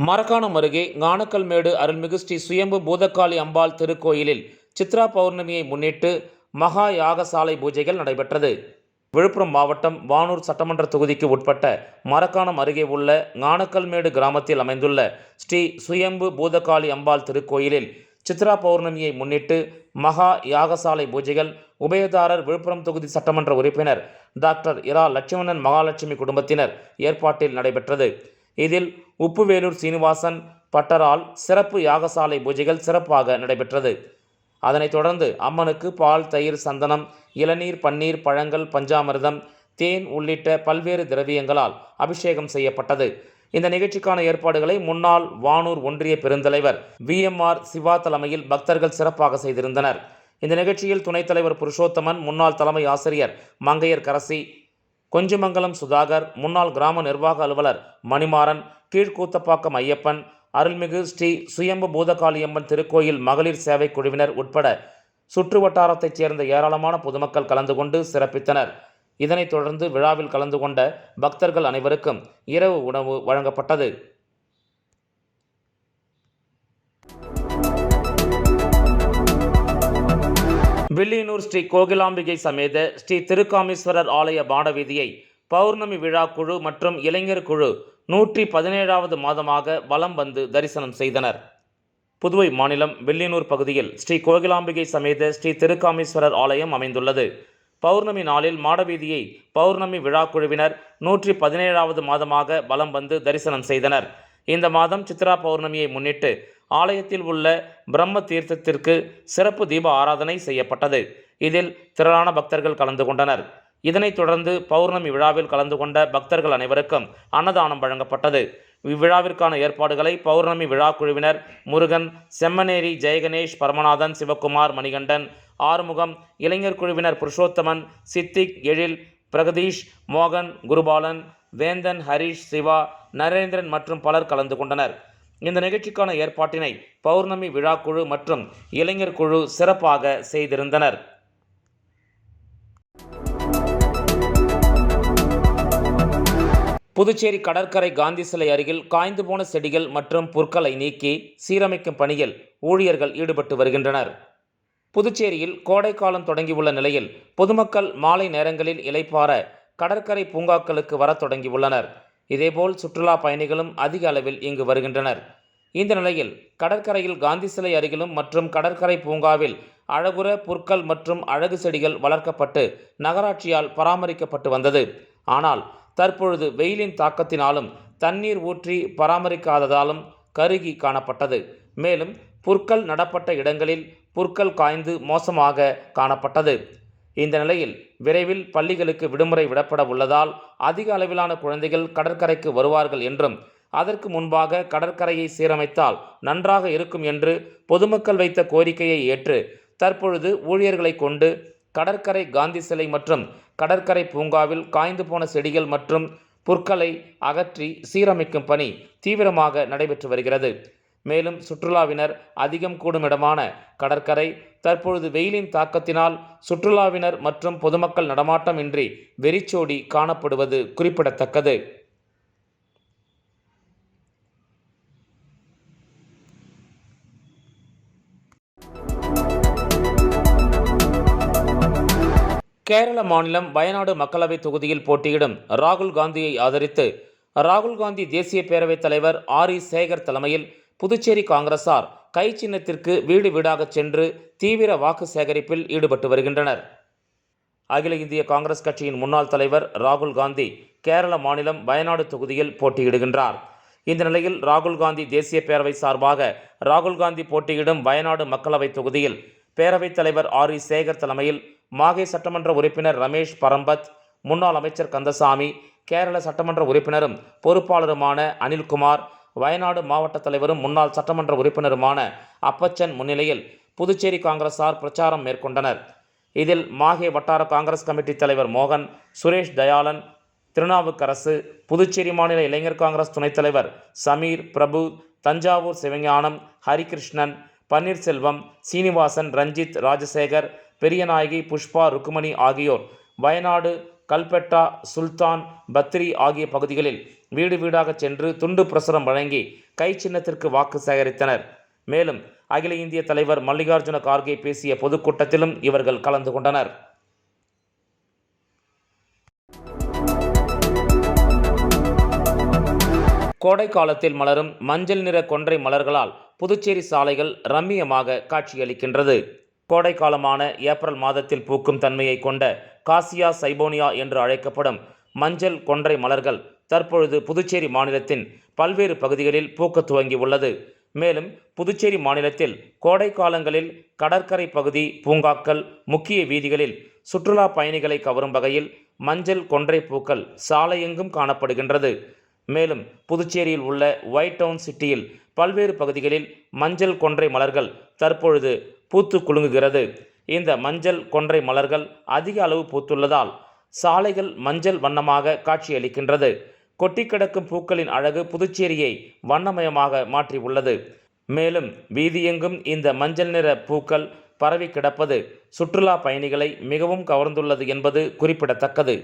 மரக்காணம் அருகே ஞானக்கல்மேடு அருள்மிகு ஸ்ரீ சுயம்பு பூதகாளி அம்பாள் திருக்கோயிலில் சித்ரா பௌர்ணமியை முன்னிட்டு மகா யாகசாலை பூஜைகள் நடைபெற்றது. விழுப்புரம் மாவட்டம் வானூர் சட்டமன்ற தொகுதிக்கு உட்பட்ட மரக்காணம் அருகே உள்ள ஞானக்கல்மேடு கிராமத்தில் அமைந்துள்ள ஸ்ரீ சுயம்பு பூதகாளி அம்பாள் திருக்கோயிலில் சித்ரா பௌர்ணமியை முன்னிட்டு மகா யாகசாலை பூஜைகள் உபயதாரர் விழுப்புரம் தொகுதி சட்டமன்ற உறுப்பினர் டாக்டர் இரா லட்சுமணன் மகாலட்சுமி குடும்பத்தினர் ஏற்பாட்டில் நடைபெற்றது. இதில் உப்புவேலூர் சீனிவாசன் பட்டரால் சிறப்பு யாகசாலை பூஜைகள் சிறப்பாக நடைபெற்றது. அதனைத் தொடர்ந்து அம்மனுக்கு பால், தயிர், சந்தனம், இளநீர், பன்னீர், பழங்கள், பஞ்சாமிர்தம், தேன் உள்ளிட்ட பல்வேறு திரவியங்களால் அபிஷேகம் செய்யப்பட்டது. இந்த நிகழ்ச்சிக்கான ஏற்பாடுகளை முன்னாள் வானூர் ஒன்றிய பெருந்தலைவர் VMR சிவா தலைமையில் பக்தர்கள் சிறப்பாக செய்திருந்தனர். இந்த நிகழ்ச்சியில் துணைத் தலைவர் புருஷோத்தமன், முன்னாள் தலைமை ஆசிரியர் மங்கையர் கரசி, கொஞ்சமங்கலம் சுதாகர், முன்னாள் கிராம நிர்வாக அலுவலர் மணிமாறன், கீழ்கூத்தப்பாக்கம் ஐயப்பன், அருள்மிகு ஸ்ரீ சுயம்பு பூதகாளியம்மன் திருக்கோயில் மகளிர் சேவை குழுவினர் உட்பட சுற்று வட்டாரத்தைச் சேர்ந்த ஏராளமான பொதுமக்கள் கலந்து கொண்டு சிறப்பித்தனர். இதனைத் தொடர்ந்து விழாவில் கலந்து கொண்ட பக்தர்கள் அனைவருக்கும் இரவு உணவு வழங்கப்பட்டது. வில்லியனூர் ஸ்ரீ கோகிலாம்பிகை சமேத ஸ்ரீ திருக்காமீஸ்வரர் ஆலய பாடவீதியை பௌர்ணமி விழா குழு மற்றும் இளைஞர் குழு 117வது மாதமாக வலம் வந்து தரிசனம் செய்தனர். புதுவை மாநிலம் வில்லியனூர் பகுதியில் ஸ்ரீ கோகிலாம்பிகை சமேத ஸ்ரீ திருக்காமீஸ்வரர் ஆலயம் அமைந்துள்ளது. பௌர்ணமி நாளில் மாடவீதியை பௌர்ணமி விழா குழுவினர் 117வது மாதமாக வலம் வந்து தரிசனம் செய்தனர். இந்த மாதம் சித்ரா பௌர்ணமியை முன்னிட்டு ஆலயத்தில் உள்ள பிரம்ம தீர்த்தத்திற்கு சிறப்பு தீப ஆராதனை செய்யப்பட்டது. இதில் திரளான பக்தர்கள் கலந்து கொண்டனர். இதனைத் தொடர்ந்து பௌர்ணமி விழாவில் கலந்து கொண்ட பக்தர்கள் அனைவருக்கும் அன்னதானம் வழங்கப்பட்டது. இவ்விழாவிற்கான ஏற்பாடுகளை பௌர்ணமி விழா குழுவினர் முருகன், செம்மனேரி ஜெயகணேஷ், பரமநாதன், சிவக்குமார், மணிகண்டன், ஆறுமுகம், இளைஞர் குழுவினர் புருஷோத்தமன், சித்திக், எழில், பிரகதீஷ், மோகன், குருபாலன், வேந்தன், ஹரிஷ், சிவா, நரேந்திரன் மற்றும் பலர் கலந்து கொண்டனர். இந்த நிகழ்ச்சிக்கான ஏற்பாட்டினை பௌர்ணமி விழா குழு மற்றும் இளைஞர் குழு சிறப்பாக செய்திருந்தனர். புதுச்சேரி கடற்கரை காந்தி சிலை அருகில் காய்ந்து போன செடிகள் மற்றும் புற்களை நீக்கி சீரமைக்கும் பணியில் ஊழியர்கள் ஈடுபட்டு வருகின்றனர். புதுச்சேரியில் கோடைக்காலம் தொடங்கியுள்ள நிலையில் பொதுமக்கள் மாலை நேரங்களில் இளைப்பாற கடற்கரை பூங்காக்களுக்கு வரத் தொடங்கியுள்ளனர். இதேபோல் சுற்றுலா பயணிகளும் அதிக அளவில் இங்கு வருகின்றனர். இந்த நிலையில் கடற்கரையில் காந்தி சிலை அருகிலும் மற்றும் கடற்கரை பூங்காவில் அழகுற புற்கள் மற்றும் அழகு செடிகள் வளர்க்கப்பட்டு நகராட்சியால் பராமரிக்கப்பட்டு வந்தது. ஆனால் தற்பொழுது வெயிலின் தாக்கத்தினாலும் தண்ணீர் ஊற்றி பராமரிக்காததாலும் கருகி காணப்பட்டது. மேலும் புற்கள் நடப்பட்ட இடங்களில் புற்கள் காய்ந்து மோசமாக காணப்பட்டது. இந்த நிலையில் விரைவில் பள்ளிகளுக்கு விடுமுறை விடப்பட உள்ளதால் அதிக அளவிலான குழந்தைகள் கடற்கரைக்கு வருவார்கள் என்றும் அதற்கு முன்பாக கடற்கரையை சீரமைத்தால் நன்றாக இருக்கும் என்று பொதுமக்கள் வைத்த கோரிக்கையை ஏற்று தற்பொழுது ஊழியர்களை கொண்டு கடற்கரை காந்தி சிலை மற்றும் கடற்கரை பூங்காவில் காய்ந்து போன செடிகள் மற்றும் புற்களை அகற்றி சீரமைக்கும் பணி தீவிரமாக நடைபெற்று வருகிறது. மேலும் சுற்றுலாவினர் அதிகம் கூடும் இடமான கடற்கரை தற்பொழுது வெயிலின் தாக்கத்தினால் சுற்றுலாவினர் மற்றும் பொதுமக்கள் நடமாட்டம் இன்றி வெறிச்சோடி காணப்படுவது குறிப்பிடத்தக்கது. கேரள மாநிலம் வயநாடு மக்களவை தொகுதியில் போட்டியிடும் ராகுல் காந்தியை ஆதரித்து ராகுல் காந்தி தேசிய பேரவைத் தலைவர் ஆர். சேகர் தலைமையில் புதுச்சேரி காங்கிரசார் கை சின்னத்திற்கு வீடு வீடாக சென்று தீவிர வாக்கு சேகரிப்பில் ஈடுபட்டு வருகின்றனர். அகில இந்திய காங்கிரஸ் கட்சியின் முன்னாள் தலைவர் ராகுல் காந்தி கேரள மாநிலம் வயநாடு தொகுதியில் போட்டியிடுகின்றார். இந்த நிலையில் ராகுல் காந்தி தேசிய பேரவை சார்பாக ராகுல் காந்தி போட்டியிடும் வயநாடு மக்களவை தொகுதியில் பேரவைத் தலைவர் ஆர். சேகர் தலைமையில் மாகே சட்டமன்ற உறுப்பினர் ரமேஷ் பரம்பத், முன்னாள் அமைச்சர் கந்தசாமி, கேரள சட்டமன்ற உறுப்பினரும் பொறுப்பாளருமான அனில்குமார், வயநாடு மாவட்ட தலைவரும் முன்னாள் சட்டமன்ற உறுப்பினருமான அப்பச்சன் முன்னிலையில் புதுச்சேரி காங்கிரசார் பிரச்சாரம் மேற்கொண்டனர். இதில் மாகே வட்டார காங்கிரஸ் கமிட்டி தலைவர் மோகன், சுரேஷ் தயாளன், திருநாவுக்கரசு, புதுச்சேரி மாநில இளைஞர் காங்கிரஸ் துணைத் தலைவர் சமீர் பிரபு, தஞ்சாவூர் சிவஞானம், ஹரிகிருஷ்ணன், பன்னீர்செல்வம், சீனிவாசன், ரஞ்சித், ராஜசேகர், பெரியநாயகி, புஷ்பா, ருக்குமணி ஆகியோர் வயநாடு கல்பெட்டா, சுல்தான், பத்ரி ஆகிய பகுதிகளில் வீடு வீடாக சென்று துண்டு பிரசுரம் வழங்கி கை சின்னத்திற்கு வாக்கு சேகரித்தனர். மேலும் அகில இந்திய தலைவர் மல்லிகார்ஜுன கார்கே பேசிய பொதுக்கூட்டத்திலும் இவர்கள் கலந்து கொண்டனர். கோடை காலத்தில் மலரும் மஞ்சள் நிற கொன்றை மலர்களால் புதுச்சேரி சாலைகள் ரம்மியமாக காட்சியளிக்கின்றது. கோடை காலமான ஏப்ரல் மாதத்தில் பூக்கும் தன்மையை கொண்ட காசியா சைபோனியா என்று அழைக்கப்படும் மஞ்சள் கொன்றை மலர்கள் தற்பொழுது புதுச்சேரி மாநிலத்தின் பல்வேறு பகுதிகளில் பூக்க துவங்கியுள்ளது. மேலும் புதுச்சேரி மாநிலத்தில் கோடை காலங்களில் கடற்கரை பகுதி, பூங்காக்கள், முக்கிய வீதிகளில் சுற்றுலா பயணிகளை கவரும் வகையில் மஞ்சள் கொன்றை பூக்கள் சாலையெங்கும் காணப்படுகின்றது. மேலும் புதுச்சேரியில் உள்ள ஒயிட் டவுன் சிட்டியில் பல்வேறு பகுதிகளில் மஞ்சள் கொன்றை மலர்கள் தற்பொழுது பூத்து குலுங்குகிறது. இந்த மஞ்சள் கொன்றை மலர்கள் அதிக அளவு பூத்துள்ளதால் சாலைகள் மஞ்சள் வண்ணமாக காட்சியளிக்கின்றது. கொட்டி கிடக்கும் பூக்களின் அழகு புதுச்சேரியை வண்ணமயமாக மாற்றியுள்ளது. மேலும் வீதியெங்கும் இந்த மஞ்சள் நிற பூக்கள் பரவி கிடப்பது சுற்றுலா பயணிகளை மிகவும் கவர்ந்துள்ளது என்பது குறிப்பிடத்தக்கது.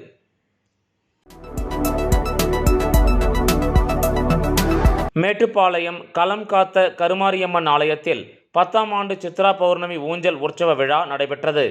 மேட்டுப்பாளையம் களம் காத்த கருமாரியம்மன் ஆலயத்தில் 10ஆம் ஆண்டு சித்ரா பௌர்ணமி ஊஞ்சல் உற்சவ விழா நடைபெற்றது.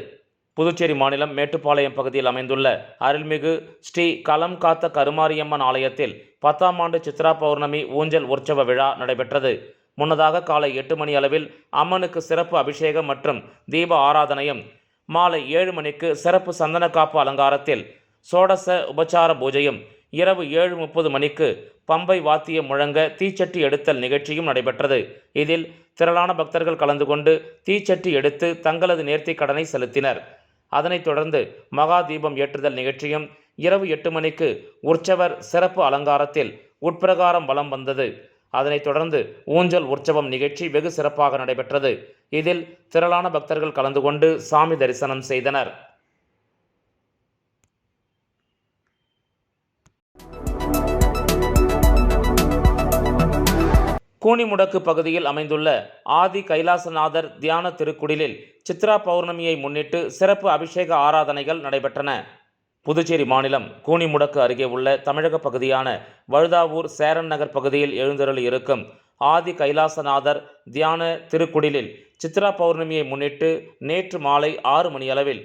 புதுச்சேரி மாநிலம் மேட்டுப்பாளையம் பகுதியில் அமைந்துள்ள அருள்மிகு ஸ்ரீ களம் காத்த கருமாரியம்மன் ஆலயத்தில் 10ஆம் ஆண்டு சித்ரா பௌர்ணமி ஊஞ்சல் உற்சவ விழா நடைபெற்றது. முன்னதாக காலை 8 மணி அளவில் அம்மனுக்கு சிறப்பு அபிஷேகம் மற்றும் தீப ஆராதனையும், மாலை 7 மணிக்கு சிறப்பு சந்தன காப்பு அலங்காரத்தில் சோடச உபச்சார பூஜையும், இரவு 7:30 மணிக்கு பம்பை வாத்தியம் முழங்க தீச்சட்டி எடுத்தல் நிகழ்ச்சியும் நடைபெற்றது. இதில் திரளான பக்தர்கள் கலந்து கொண்டு தீச்சட்டி எடுத்து தங்களது நேர்த்திக் கடனை செலுத்தினர். அதனைத் தொடர்ந்து மகா தீபம் ஏற்றுதல் நிகழ்ச்சியும் இரவு 8 மணிக்கு உற்சவர் சிறப்பு அலங்காரத்தில் உட்பிரகாரம் வலம் வந்தது. அதனைத் தொடர்ந்து ஊஞ்சல் உற்சவம் நிகழ்ச்சி வெகு சிறப்பாக நடைபெற்றது. இதில் திரளான பக்தர்கள் கலந்து கொண்டு சாமி தரிசனம் செய்தனர். கூனிமுடக்கு பகுதியில் அமைந்துள்ள ஆதி கைலாசநாதர் தியான திருக்குடிலில் சித்ரா பௌர்ணமியை முன்னிட்டு சிறப்பு அபிஷேக ஆராதனைகள் நடைபெற்றன. புதுச்சேரி மாநிலம் கூனிமுடக்கு அருகே உள்ள தமிழக பகுதியான வழுதாவூர் சேரன் நகர் பகுதியில் எழுந்தருளி இருக்கும் ஆதி கைலாசநாதர் தியான திருக்குடிலில் சித்ரா பௌர்ணமியை முன்னிட்டு நேற்று மாலை 6 மணியளவில்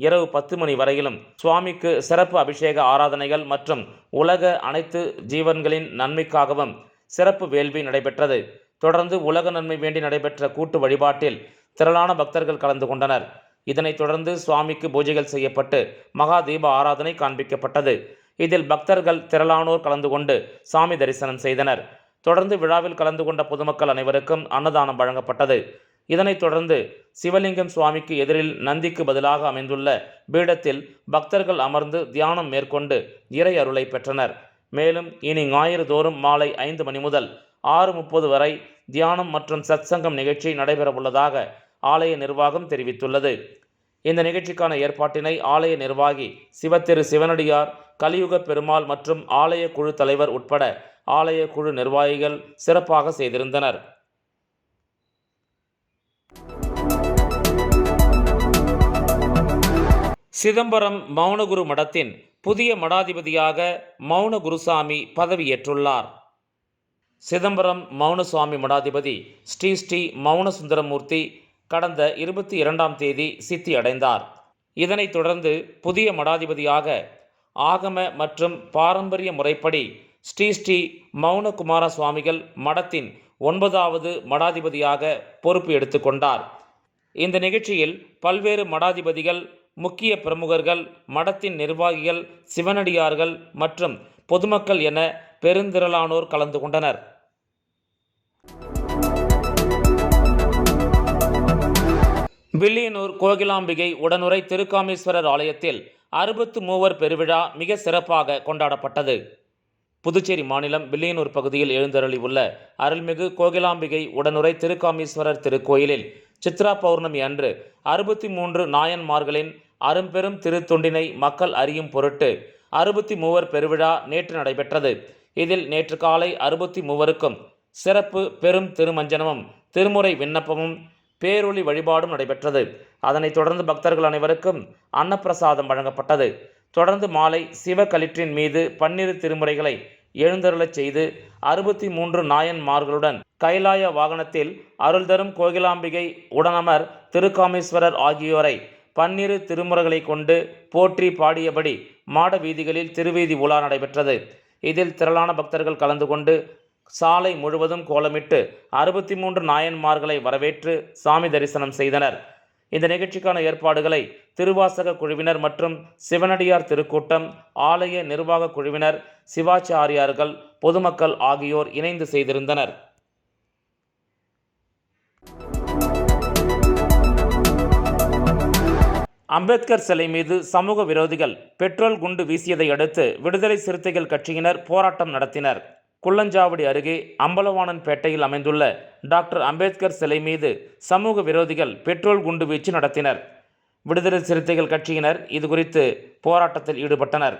இரவு 10 மணி வரையிலும் சுவாமிக்கு சிறப்பு அபிஷேக ஆராதனைகள் மற்றும் உலக அனைத்து ஜீவன்களின் நன்மைக்காகவும் சிறப்பு வேள்வி நடைபெற்றது. தொடர்ந்து உலக நன்மை வேண்டி நடைபெற்ற கூட்டு வழிபாட்டில் திரளான பக்தர்கள் கலந்து கொண்டனர். இதனைத் தொடர்ந்து சுவாமிக்கு பூஜைகள் செய்யப்பட்டு மகா தீப ஆராதனை காண்பிக்கப்பட்டது. இதில் பக்தர்கள் திரளானோர் கலந்து கொண்டு சாமி தரிசனம் செய்தனர். தொடர்ந்து விழாவில் கலந்து கொண்ட பொதுமக்கள் அனைவருக்கும் அன்னதானம் வழங்கப்பட்டது. இதனைத் தொடர்ந்து சிவலிங்கம் சுவாமிக்கு எதிரில் நந்திக்கு பதிலாக அமைந்துள்ள பீடத்தில் பக்தர்கள் அமர்ந்து தியானம் மேற்கொண்டு இறை அருளை பெற்றனர். மேலும் இனி ஞாயிறு தோறும் மாலை 5 மணி முதல் 6:30 வரை தியானம் மற்றும் சத்சங்கம் நிகழ்ச்சி நடைபெறவுள்ளதாக ஆலய நிர்வாகம் தெரிவித்துள்ளது. இந்த நிகழ்ச்சிக்கான ஏற்பாட்டினை ஆலய நிர்வாகி சிவத்திரு சிவனடியார், கலியுக பெருமாள் மற்றும் ஆலய குழு தலைவர் உட்பட ஆலய குழு நிர்வாகிகள் சிறப்பாக செய்திருந்தனர். சிதம்பரம் மௌனகுரு மடத்தின் புதிய மடாதிபதியாக மௌன குருசாமி பதவியேற்றுள்ளார். சிதம்பரம் மௌனசுவாமி மடாதிபதி ஸ்ரீ மௌன சுந்தரமூர்த்தி கடந்த 22ஆம் தேதி சித்தி அடைந்தார். இதனைத் தொடர்ந்து புதிய மடாதிபதியாக ஆகம மற்றும் பாரம்பரிய முறைப்படி ஸ்ரீ மௌனகுமார சுவாமிகள் மடத்தின் 9வது மடாதிபதியாக பொறுப்பு எடுத்துக்கொண்டார். இந்த நிகழ்ச்சியில் பல்வேறு மடாதிபதிகள், முக்கிய பிரமுகர்கள், மடத்தின் நிர்வாகிகள், சிவனடியார்கள் மற்றும் பொதுமக்கள் என பெருந்திரளானோர் கலந்து கொண்டனர். வில்லியனூர் கோகிலாம்பிகை உடனுறை திருக்காமீஸ்வரர் ஆலயத்தில் 63 பெருவிழா மிக சிறப்பாக கொண்டாடப்பட்டது. புதுச்சேரி மாநிலம் வில்லியனூர் பகுதியில் எழுந்தருளி உள்ள அருள்மிகு கோகிலாம்பிகை உடனுறை திருக்காமீஸ்வரர் திருக்கோயிலில் சித்ரா பௌர்ணமி அன்று 63 நாயன்மார்களின் அரும்பெரும் திருத்தொண்டினை மக்கள் அறியும் பொருட்டு 63 பெருவிழா நேற்று நடைபெற்றது. இதில் நேற்று காலை 63க்கும் சிறப்பு பெரும் திருமஞ்சனமும் திருமுறை விண்ணப்பமும் பேரொளி வழிபாடும் நடைபெற்றது. அதனைத் தொடர்ந்து பக்தர்கள் அனைவருக்கும் அன்னப்பிரசாதம் வழங்கப்பட்டது. தொடர்ந்து மாலை சிவகளிற்றின் மீது 12 திருமுறைகளை எழுந்தருளச் செய்து 63 நாயன்மார்களுடன் கைலாய வாகனத்தில் அருள் தரும் கோகிலாம்பிகை உடனமர் திருக்காமீஸ்வரர் ஆகியோரை 12 திருமுறைகளை கொண்டு போற்றி பாடியபடி மாட வீதிகளில் திருவீதி உலா நடைபெற்றது. இதில் திரளான பக்தர்கள் கலந்து கொண்டு சாலை முழுவதும் கோலமிட்டு 63 நாயன்மார்களை வரவேற்று சாமி தரிசனம் செய்தனர். இந்த நிகழ்ச்சிக்கான ஏற்பாடுகளை திருவாசக குழுவினர் மற்றும் சிவனடியார் திருக்கூட்டம், ஆலய நிர்வாக குழுவினர், சிவாச்சாரியார்கள், பொதுமக்கள் ஆகியோர் இணைந்து செய்திருந்தனர். அம்பேத்கர் சிலை மீது சமூக விரோதிகள் பெட்ரோல் குண்டு வீசியதை அடுத்து விடுதலை சிறுத்தைகள் கட்சியினர் போராட்டம் நடத்தினர். குள்ளஞ்சாவடி அருகே அம்பலவாணன்பேட்டையில் அமைந்துள்ள டாக்டர் அம்பேத்கர் சிலை மீது சமூக விரோதிகள் பெட்ரோல் குண்டு வீச்சு நடத்தினர். விடுதலை சிறுத்தைகள் கட்சியினர் இதுகுறித்து போராட்டத்தில் ஈடுபட்டனர்.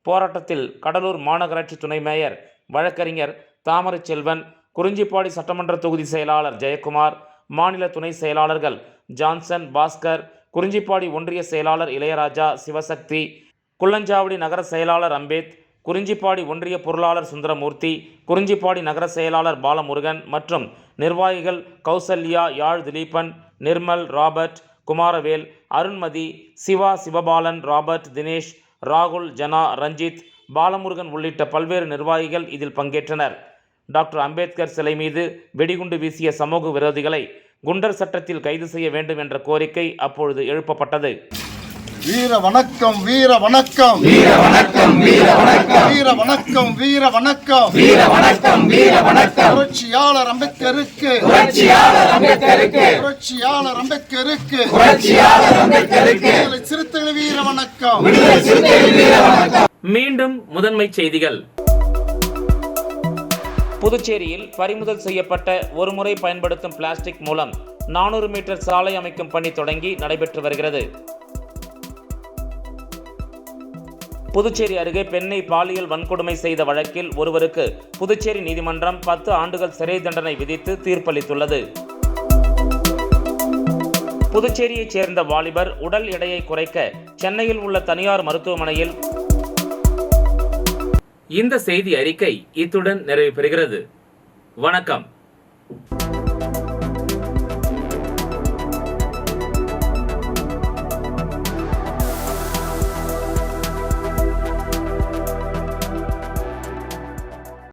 போராட்டத்தில் கடலூர் மாநகராட்சி துணை மேயர் வழக்கறிஞர் தாமரை செல்வன், குறிஞ்சிப்பாடி சட்டமன்ற தொகுதி செயலாளர் ஜெயக்குமார், மாநில துணை செயலாளர்கள் ஜான்சன், பாஸ்கர், குறிஞ்சிப்பாடி ஒன்றிய செயலாளர் இளையராஜா, சிவசக்தி, குள்ளஞ்சாவடி நகர செயலாளர் அம்பேத், குறிஞ்சிப்பாடி ஒன்றிய பொருளாளர் சுந்தரமூர்த்தி, குறிஞ்சிப்பாடி நகர செயலாளர் பாலமுருகன் மற்றும் நிர்வாகிகள் கௌசல்யா, யாழ் திலீபன், நிர்மல், ராபர்ட், குமாரவேல், அருண்மதி, சிவா, சிவபாலன், ராபர்ட், தினேஷ், ராகுல், ஜனா, ரஞ்சித், பாலமுருகன் உள்ளிட்ட பல்வேறு நிர்வாகிகள் இதில் பங்கேற்றனர். டாக்டர் அம்பேத்கர் சிலை மீது வெடிகுண்டு வீசிய சமூக விரோதிகளை குண்டர் சட்டத்தில் கைது செய்ய வேண்டும் என்ற கோரிக்கை அப்பொழுது எழுப்பப்பட்டது. வீர வணக்கம், வீர வணக்கம், வீர வணக்கம், வீர வணக்கம், வீர வணக்கம், வீர வணக்கம், வீர வணக்கம், வீர வணக்கம். புரட்சியாளர் அம்பேத்கருக்கு, புரட்சியாளர் அம்பேத்கருக்கு, புரட்சியாளர் அம்பேத்கருக்கு, புரட்சியாளர் அம்பேத்கருக்கு. விடுதலை சிறுத்தைகள் வீர வணக்கம், விடுதலை சிறுத்தைகள் வீர வணக்கம். மீண்டும் முதன்மை செய்திகள். புதுச்சேரியில் பறிமுதல் செய்யப்பட்ட ஒருமுறை பயன்படுத்தும் பிளாஸ்டிக் மூலம் 400 மீட்டர் சாலை அமைக்கும் பணி தொடங்கி நடைபெற்று வருகிறது. புதுச்சேரி அருகே பெண்ணை பாலியல் வன்கொடுமை செய்த வழக்கில் ஒருவருக்கு புதுச்சேரி நீதிமன்றம் 10 ஆண்டுகள் சிறை தண்டனை விதித்து தீர்ப்பளித்துள்ளது. புதுச்சேரியைச் சேர்ந்த வாலிபர் உடல் எடையை குறைக்க சென்னையில் உள்ள தனியார் மருத்துவமனையில். இந்த செய்தி அறிக்கை இத்துடன் நிறைவு பெறுகிறது. வணக்கம்.